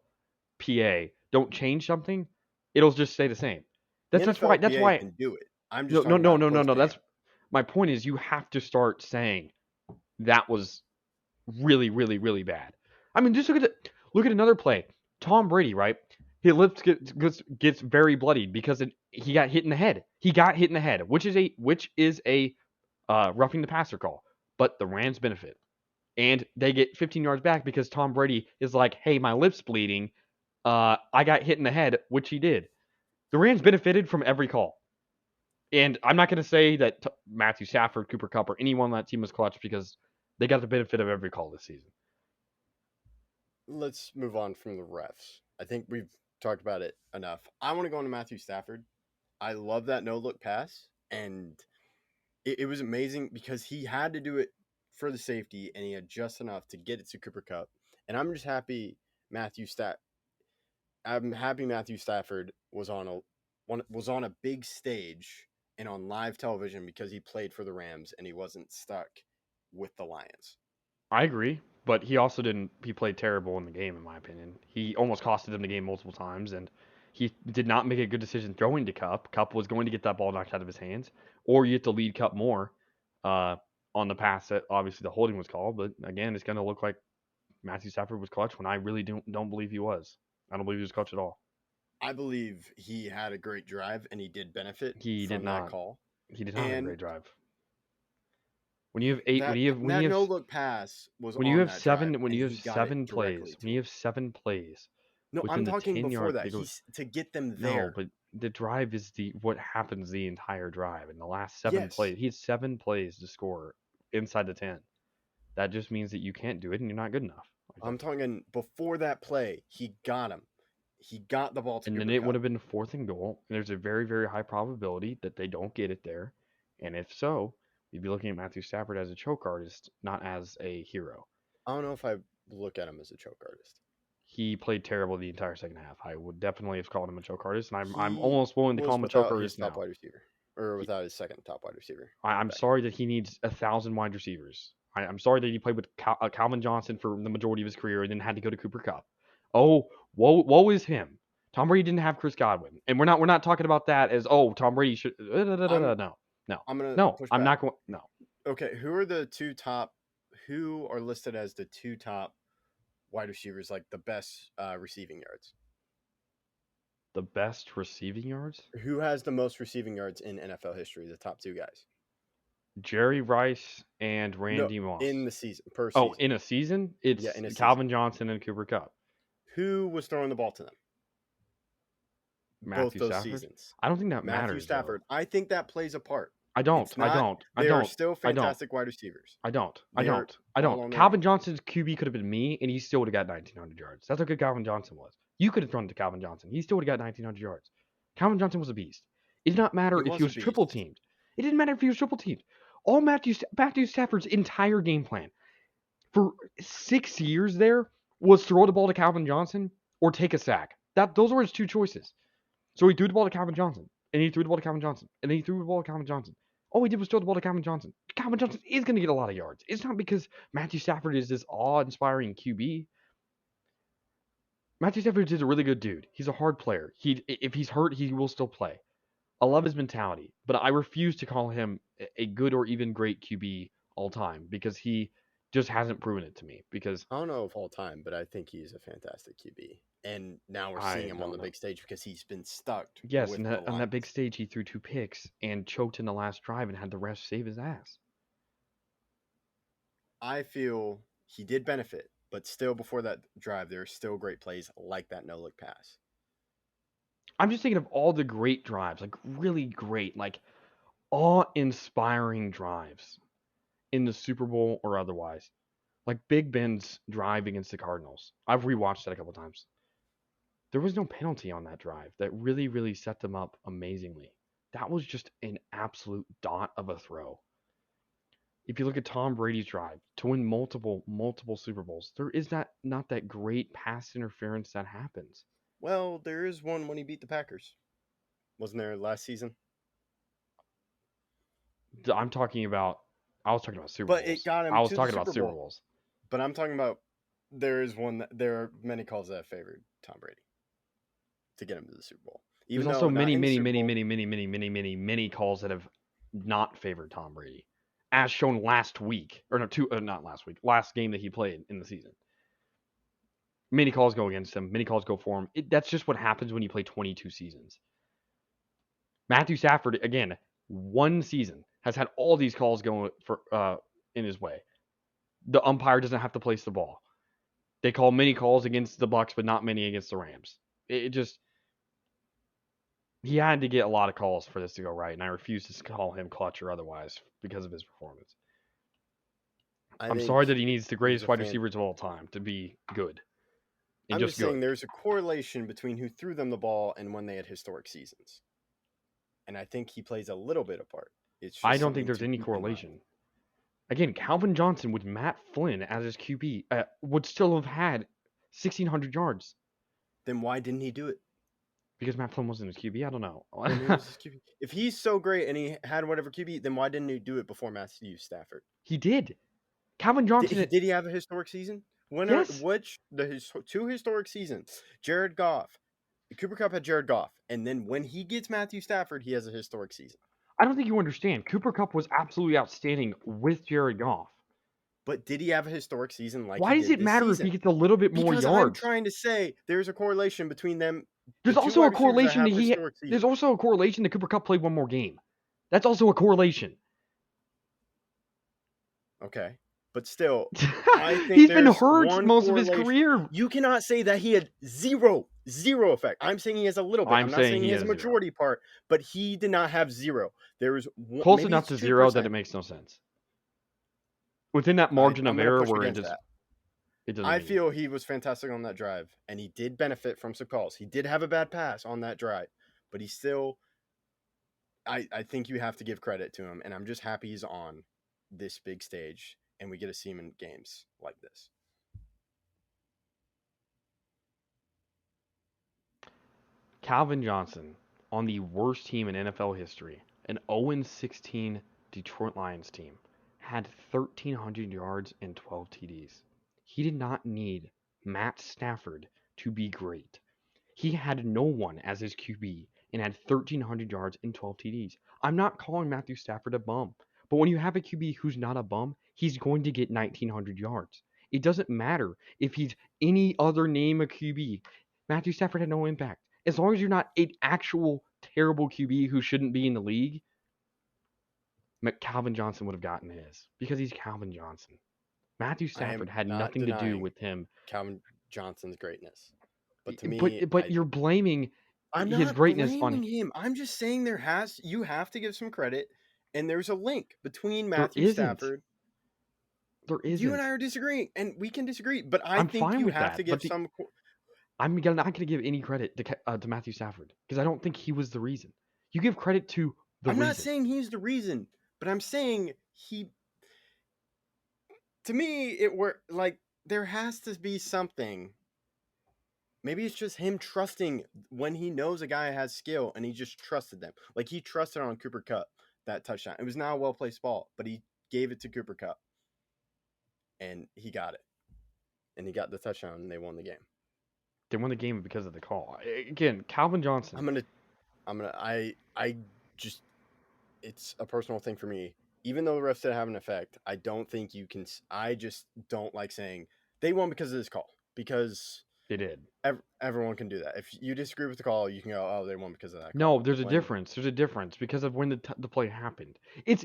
NFLPA don't change something, it'll just stay the same. That's why. Can do it. I'm just no. That's my point. Is you have to start saying that was really, really, really bad. I mean, just look at another play. Tom Brady, right? His lips gets very bloodied because he got hit in the head. He got hit in the head, which is a roughing the passer call. But the Rams benefit, and they get 15 yards back because Tom Brady is like, "Hey, my lip's bleeding. I got hit in the head," which he did. The Rams benefited from every call. And I'm not going to say that Matthew Stafford, Cooper Kupp, or anyone on that team was clutch, because they got the benefit of every call this season. Let's move on from the refs. I think we've talked about it enough. I want to go on to Matthew Stafford. I love that no-look pass, and it was amazing because he had to do it for the safety, and he had just enough to get it to Cooper Kupp. And I'm just happy Matthew Stafford was on a big stage and on live television because he played for the Rams and he wasn't stuck with the Lions. I agree, but he also didn't. He played terrible in the game, in my opinion. He almost costed them the game multiple times, and he did not make a good decision throwing to Kupp. Kupp was going to get that ball knocked out of his hands, or you have to lead Kupp more on the pass that obviously the holding was called. But again, it's going to look like Matthew Stafford was clutch when I really don't believe he was. I don't believe he was clutch at all. I believe he had a great drive, and he did benefit from that call. He did not have a great drive. When you have no look pass was when you have seven plays. No, I'm talking before that. To get them there. No, but the drive is what happens the entire drive. In the last 7 plays, he had 7 plays to score inside the 10. That just means that you can't do it and you're not good enough. I'm talking before that play, he got him. He got the ball to Cooper And then it Kupp. would have been 4th and goal. And there's a very, very high probability that they don't get it there. And if so, we'd be looking at Matthew Stafford as a choke artist, not as a hero. I don't know if I look at him as a choke artist. He played terrible the entire second half. I would definitely have called him a choke artist, and I'm almost willing to call him a choke artist now. Wide receiver, or without his second top wide receiver. I'm sorry that he needs 1,000 wide receivers. I'm sorry that he played with Calvin Johnson for the majority of his career and then had to go to Cooper Kupp. Oh, woe is him. Tom Brady didn't have Chris Godwin, and we're not talking about that as Tom Brady should. No. I'm not going. No. Okay, who are the two top? Who are listed as the two top wide receivers, like the best receiving yards? The best receiving yards? Who has the most receiving yards in NFL history? The top two guys. Jerry Rice and Randy Moss. In the season, per season. Oh, in a season? It's Calvin Johnson and Cooper Kupp. Who was throwing the ball to them? Matthew Both those Stafford? Seasons. I don't think that matters. Matthew Stafford. Though. I think that plays a part. I don't. They are still fantastic wide receivers. I don't. Calvin Johnson's QB could have been me, and he still would have got 1,900 yards. That's how good Calvin Johnson was. You could have thrown to Calvin Johnson. He still would have got 1,900 yards. Calvin Johnson was a beast. It did not matter if he was triple teamed. It didn't matter if he was triple teamed. All Matthew Stafford's entire game plan for 6 years there was throw the ball to Calvin Johnson or take a sack. Those were his two choices. So he threw the ball to Calvin Johnson, and he threw the ball to Calvin Johnson, and then he threw the ball to Calvin Johnson. All he did was throw the ball to Calvin Johnson. Calvin Johnson is going to get a lot of yards. It's not because Matthew Stafford is this awe-inspiring QB. Matthew Stafford is a really good dude. He's a hard player. If he's hurt, he will still play. I love his mentality, but I refuse to call him a good or even great QB all time because he just hasn't proven it to me. Because I don't know if all time, but I think he's a fantastic QB. And now we're seeing him on the big stage because he's been stuck. Yes, and on that big stage, he threw 2 picks and choked in the last drive and had the refs save his ass. I feel he did benefit, but still before that drive, there are still great plays like that no-look pass. I'm just thinking of all the great drives, like really great, like awe-inspiring drives in the Super Bowl or otherwise. Like Big Ben's drive against the Cardinals. I've rewatched that a couple times. There was no penalty on that drive. That really, really set them up amazingly. That was just an absolute dot of a throw. If you look at Tom Brady's drive to win multiple Super Bowls, there is not that great pass interference that happens. Well, there is one when he beat the Packers. Wasn't there last season? I was talking about Super Bowls. But it got him. I was talking about Super Bowls. But I'm talking about there are many calls that have favored Tom Brady to get him to the Super Bowl. There's also many calls that have not favored Tom Brady, as shown last week, or not last week, last game that he played in the season. Many calls go against him. Many calls go for him. That's just what happens when you play 22 seasons. Matthew Stafford, again, one season has had all these calls going in his way. The umpire doesn't have to place the ball. They call many calls against the Bucs, but not many against the Rams. He had to get a lot of calls for this to go right, and I refuse to call him clutch or otherwise because of his performance. I'm sorry that he needs the greatest wide receivers of all time to be good. I'm just saying there's a correlation between who threw them the ball and when they had historic seasons. And I think he plays a little bit of part. I don't think there's any correlation. Again, Calvin Johnson with Matt Flynn as his QB would still have had 1,600 yards. Then why didn't he do it? Because Matt Flynn wasn't his QB? I don't know. If he's so great and he had whatever QB, then why didn't he do it before Matthew Stafford? He did. Calvin Johnson... Did he have a historic season? Yes. The 2 historic seasons, Jared Goff. Cooper Kupp had Jared Goff. And then when he gets Matthew Stafford, he has a historic season. I don't think you understand. Cooper Kupp was absolutely outstanding with Jared Goff. But did he have a historic season like Why does it matter if he gets a little bit more yards? I'm trying to say there's a correlation between them. There's also a correlation there's also a correlation that Cooper Kupp played one more game. That's also a correlation. Okay. But still, I think he's been hurt most of his career. You cannot say that he had zero effect. I'm saying he has a little bit. I'm not saying he has a majority part, but he did not have zero. There was close enough to 0% that it makes no sense. Within that margin of error, where I feel he was fantastic on that drive, and he did benefit from some calls. He did have a bad pass on that drive, but he still. I think you have to give credit to him, and I'm just happy he's on this big stage, and we get to see him in games like this. Calvin Johnson on the worst team in NFL history, an 0-16 Detroit Lions team, had 1,300 yards and 12 TDs. He did not need Matt Stafford to be great. He had no one as his QB and had 1,300 yards and 12 TDs. I'm not calling Matthew Stafford a bum, but when you have a QB who's not a bum, he's going to get 1,900 yards. It doesn't matter if he's any other name of QB. Matthew Stafford had no impact. As long as you're not an actual terrible QB who shouldn't be in the league, Calvin Johnson would have gotten his because he's Calvin Johnson. Matthew Stafford had nothing to do with him. Calvin Johnson's greatness. But to me, you're blaming his greatness on him. I'm just saying you have to give some credit, and there's a link between Matthew Stafford. There isn't. You and I are disagreeing, and we can disagree, but I'm think you have to give some. I'm not going to give any credit to Matthew Stafford because I don't think he was the reason. You give credit to the reason. I'm not saying he's the reason, but I'm saying to me, there has to be something. Maybe it's just him trusting when he knows a guy has skill and he just trusted them. Like he trusted on Cooper Kupp that touchdown. It was not a well-placed ball, but he gave it to Cooper Kupp. And he got it. And he got the touchdown and they won the game. They won the game because of the call. Again, Calvin Johnson. It's a personal thing for me. Even though the refs did have an effect, I don't think you can. I just don't like saying they won because of this call. Because they did. Everyone can do that. If you disagree with the call, you can go, "Oh, they won because of that." Call. No, there's a difference. There's a difference because of when the play happened.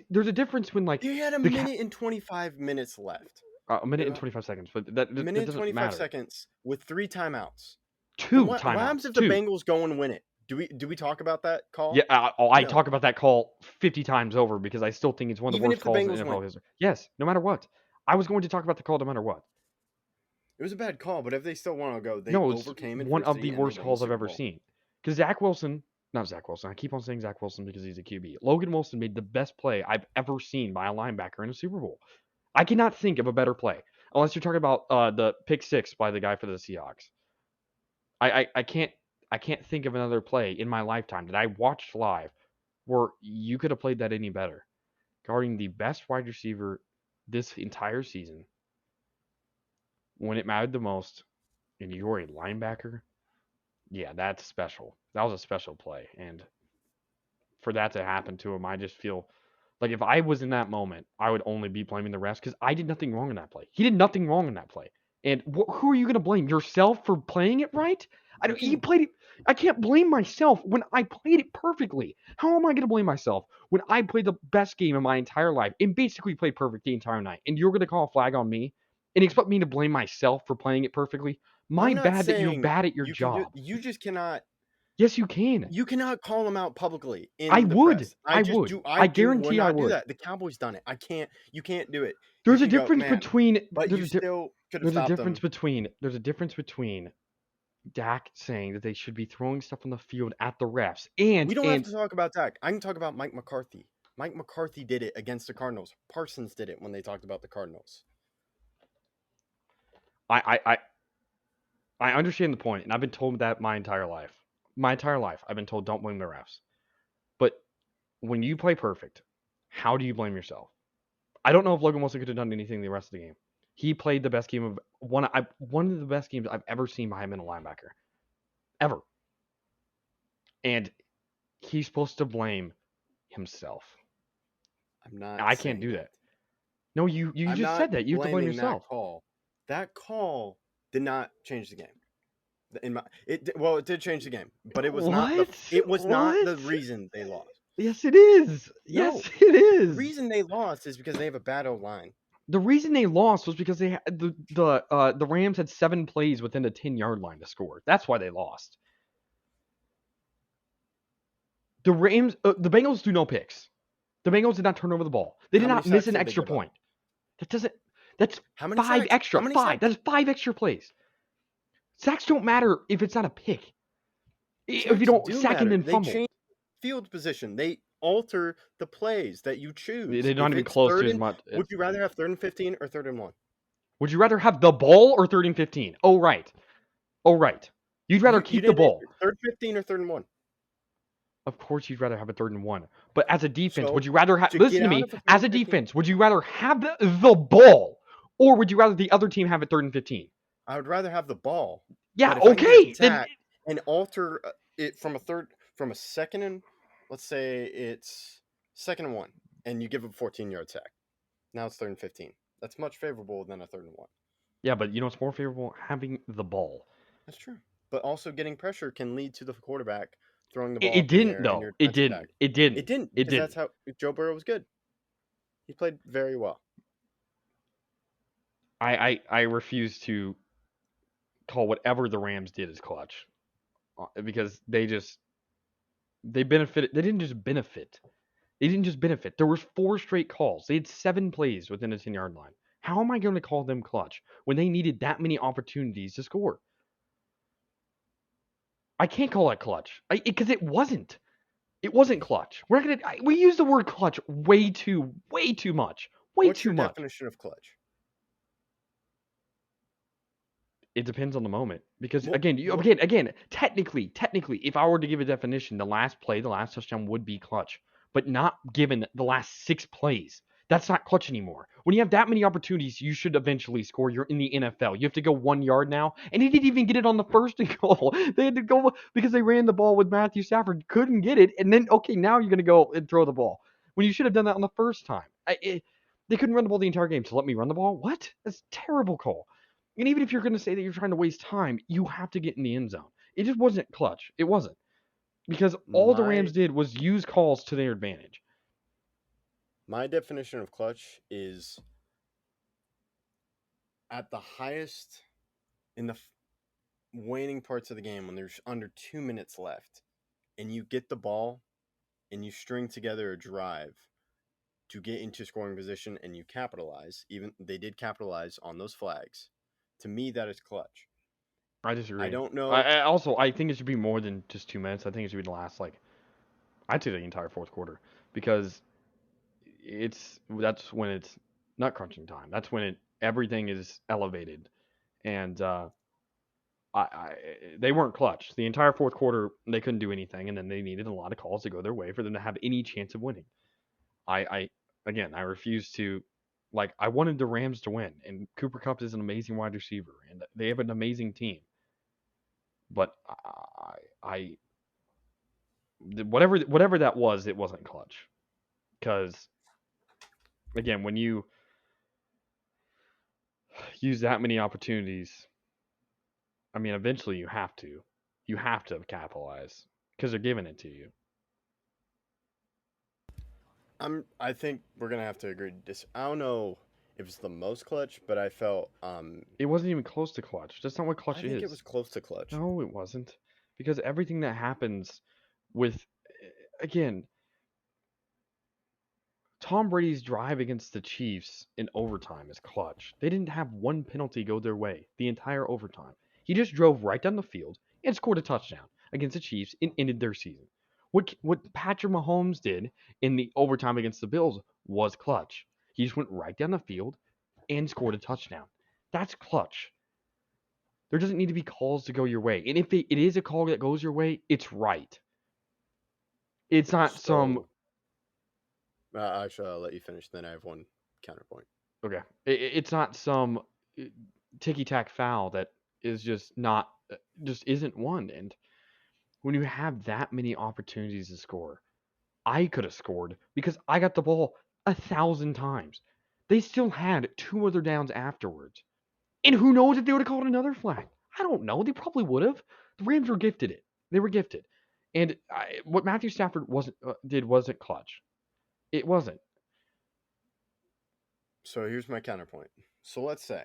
There's a difference when you had a minute and 25 minutes left. A minute and 25 seconds, but that a minute and 25 matter. seconds with 3 timeouts. What happens if the Bengals go and win it? Do we talk about that call? Yeah, I talk about that call 50 times over because I still think it's one of the worst calls in NFL history. Yes, no matter what. I was going to talk about the call no matter what. It was a bad call, but if they still want to go, they overcame it. One of the worst calls I've ever seen. Because not Zach Wilson. I keep on saying Zach Wilson because he's a QB. Logan Wilson made the best play I've ever seen by a linebacker in a Super Bowl. I cannot think of a better play unless you're talking about the pick 6 by the guy for the Seahawks. I can't think of another play in my lifetime that I watched live where you could have played that any better. Guarding the best wide receiver this entire season when it mattered the most, and you're a linebacker, yeah, that's special. That was a special play. And for that to happen to him, I just feel like if I was in that moment, I would only be blaming the refs because I did nothing wrong in that play. He did nothing wrong in that play. And who are you going to blame? Yourself for playing it right? He played it. I can't blame myself when I played it perfectly. How am I going to blame myself when I played the best game of my entire life and basically played perfect the entire night? And you're going to call a flag on me and expect me to blame myself for playing it perfectly? My bad that you're bad at your job. You just cannot. Yes, you can. You cannot call them out publicly. I would. I guarantee I would. Do that. The Cowboys done it. I can't. You can't do it. There's a difference between. But you still could have stopped them. There's a difference between Dak saying that they should be throwing stuff on the field at the refs, and we don't have to talk about Dak. I can talk about Mike McCarthy. Mike McCarthy did it against the Cardinals. Parsons did it when they talked about the Cardinals. I understand the point, and I've been told that my entire life. My entire life, I've been told don't blame the refs. But when you play perfect, how do you blame yourself? I don't know if Logan Wilson could have done anything the rest of the game. He played the best game of one of the best games I've ever seen by him in a linebacker, ever. And he's supposed to blame himself. I'm not. I can't do that. No, you just said that. You have to blame yourself. That call did not change the game. It did change the game, but it was not the reason they lost. Yes, it is. Yes, it is. The reason they lost is because they have a bad O-line. The reason they lost was because they had the Rams had 7 plays within the 10-yard line to score. That's why they lost. The Bengals do no picks. The Bengals did not turn over the ball. They did not miss an extra point. That's how many five sacks? extra. How many Five. sacks? That's 5 extra plays. Sacks don't matter if it's not a pick. If you don't sack and then fumble. They change field position. They alter the plays that you choose. They're not even close to as much. Would you rather have 3rd and 15 or 3rd and 1? Would you rather have the ball or 3rd and 15? Oh, right. You'd rather keep the ball. 3rd and 15 or 3rd and 1? Of course, you'd rather have a 3rd and 1. But as a defense, would you rather have? Listen to me. As a defense, would you rather have the ball, or would you rather the other team have it 3rd and 15? I would rather have the ball. Yeah. Okay. And alter it from a 2nd and, let's say it's 2nd and 1, and you give a 14-yard sack. Now it's 3rd and 15. That's much favorable than a 3rd and 1. Yeah, but you know what's more favorable? Having the ball. That's true. But also getting pressure can lead to the quarterback throwing the ball. It didn't, though. It didn't. It didn't. That's how Joe Burrow was good. He played very well. I refuse to call whatever the Rams did as clutch, because they benefited. They didn't just benefit. There was 4 straight calls. They had 7 plays within the 10-yard line. How am I going to call them clutch when they needed that many opportunities to score? I can't call it clutch because it wasn't. It wasn't clutch. We use the word clutch way too much. What's your definition of clutch? It depends on the moment, because again, technically, if I were to give a definition, the last touchdown would be clutch, but not given the last 6 plays. That's not clutch anymore. When you have that many opportunities, you should eventually score. You're in the NFL. You have to go 1 yard now, and he didn't even get it on the 1st and goal. They had to go because they ran the ball with Matthew Stafford, couldn't get it, and then now you're going to go and throw the ball when you should have done that on the first time. They couldn't run the ball the entire game, so let me run the ball. What? That's a terrible call. And even if you're going to say that you're trying to waste time, you have to get in the end zone. It just wasn't clutch. It wasn't, because all the Rams did was use calls to their advantage. My definition of clutch is at the highest in the waning parts of the game when there's under 2 minutes left and you get the ball and you string together a drive to get into scoring position and you capitalize. Even they did capitalize on those flags. To me, that is clutch. I disagree. I don't know. I think it should be more than just 2 minutes. I think it should be the last, I'd say the entire 4th quarter, because that's when it's nut crunching time. That's when everything is elevated, and they weren't clutch the entire 4th quarter. They couldn't do anything, and then they needed a lot of calls to go their way for them to have any chance of winning. I refuse to. I wanted the Rams to win, and Cooper Kupp is an amazing wide receiver, and they have an amazing team. But whatever that was, it wasn't clutch. Because, again, when you use that many opportunities, I mean, eventually you have to capitalize because they're giving it to you. I think we're gonna have to agree to disagree. I don't know if it's the most clutch, but I felt it wasn't even close to clutch. That's not what clutch is. I think it was close to clutch. No, it wasn't, because everything that happens with, again, Tom Brady's drive against the Chiefs in overtime is clutch. They didn't have one penalty go their way the entire overtime. He just drove right down the field and scored a touchdown against the Chiefs and ended their season. What Patrick Mahomes did in the overtime against the Bills was clutch. He just went right down the field and scored a touchdown. That's clutch. There doesn't need to be calls to go your way. And if it is a call that goes your way, it's right. It's not some... Actually, I'll let you finish, then I have one counterpoint. Okay. It's not some ticky-tack foul that is just isn't one. And when you have that many opportunities to score, I could have scored because I got the ball 1,000 times. They still had 2 other downs afterwards. And who knows if they would have called another flag? I don't know. They probably would have. The Rams were gifted it. They were gifted. And what Matthew Stafford wasn't clutch. It wasn't. So here's my counterpoint. So let's say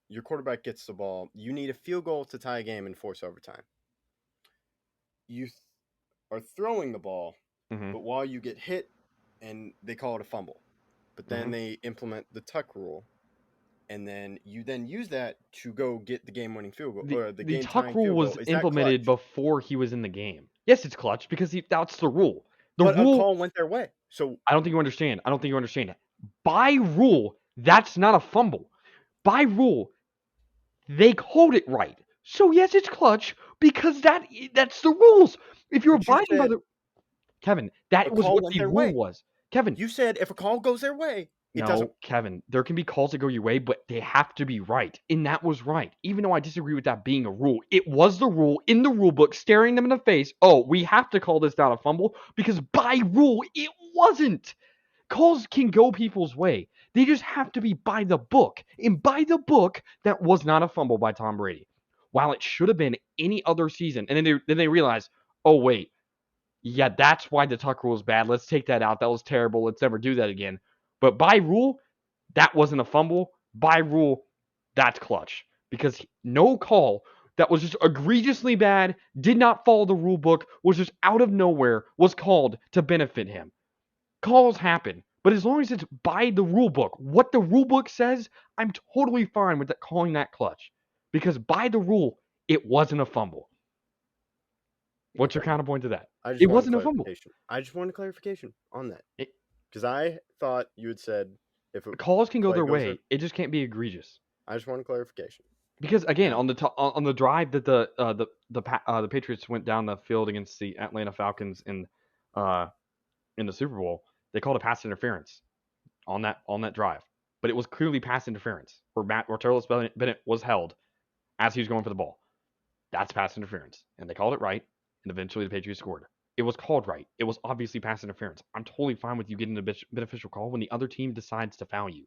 your quarterback gets the ball. You need a field goal to tie a game and force overtime. You are throwing the ball, but while you get hit and they call it a fumble. but then they implement the tuck rule, and then you use that to go get the game-winning field goal or the game-tying tuck rule field was goal. Is implemented before he was in the game. Yes, it's clutch because that's the rule. But a call went their way. So I don't think you understand. By rule, that's not a fumble. By rule, they called it right. So yes, it's clutch because that's the rules. If you're abiding by the Kevin, that was what the rule was. Kevin, you said if a call goes their way, it doesn't. Kevin, there can be calls that go your way, but they have to be right. And that was right. Even though I disagree with that being a rule, it was the rule in the rule book, staring them in the face. Oh, we have to call this not a fumble because by rule, it wasn't. Calls can go people's way. They just have to be by the book. And by the book, that was not a fumble by Tom Brady. While it should have been any other season. And then they realize, oh, wait. Yeah, that's why the tuck rule is bad. Let's take that out. That was terrible. Let's never do that again. But by rule, that wasn't a fumble. By rule, that's clutch. Because no call that was just egregiously bad, did not follow the rule book, was just out of nowhere, was called to benefit him. Calls happen. But as long as it's by the rule book, what the rule book says, I'm totally fine with that, calling that clutch. Because by the rule, it wasn't a fumble. What's your counterpoint to that? It wasn't a fumble. I just wanted clarification on that. Because I thought you had said if calls can go their way, it just can't be egregious. I just wanted clarification. Because again, on the drive that the Patriots went down the field against the Atlanta Falcons in the Super Bowl, they called a pass interference on that drive, but it was clearly pass interference where Martellus Bennett was held as he was going for the ball. That's pass interference, and they called it right. And eventually the Patriots scored. It was called right. It was obviously pass interference. I'm totally fine with you getting a beneficial call when the other team decides to foul you.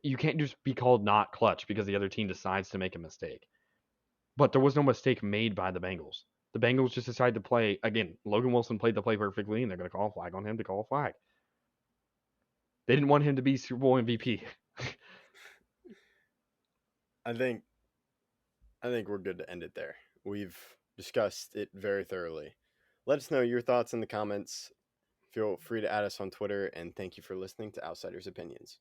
You can't just be called not clutch because the other team decides to make a mistake. But there was no mistake made by the Bengals. The Bengals just decided to play. Again, Logan Wilson played the play perfectly, and they're going to call a flag on him to call a flag. They didn't want him to be Super Bowl MVP. I think we're good to end it there. We've discussed it very thoroughly. Let us know your thoughts in the comments. Feel free to add us on Twitter, and thank you for listening to Outsiders Opinions.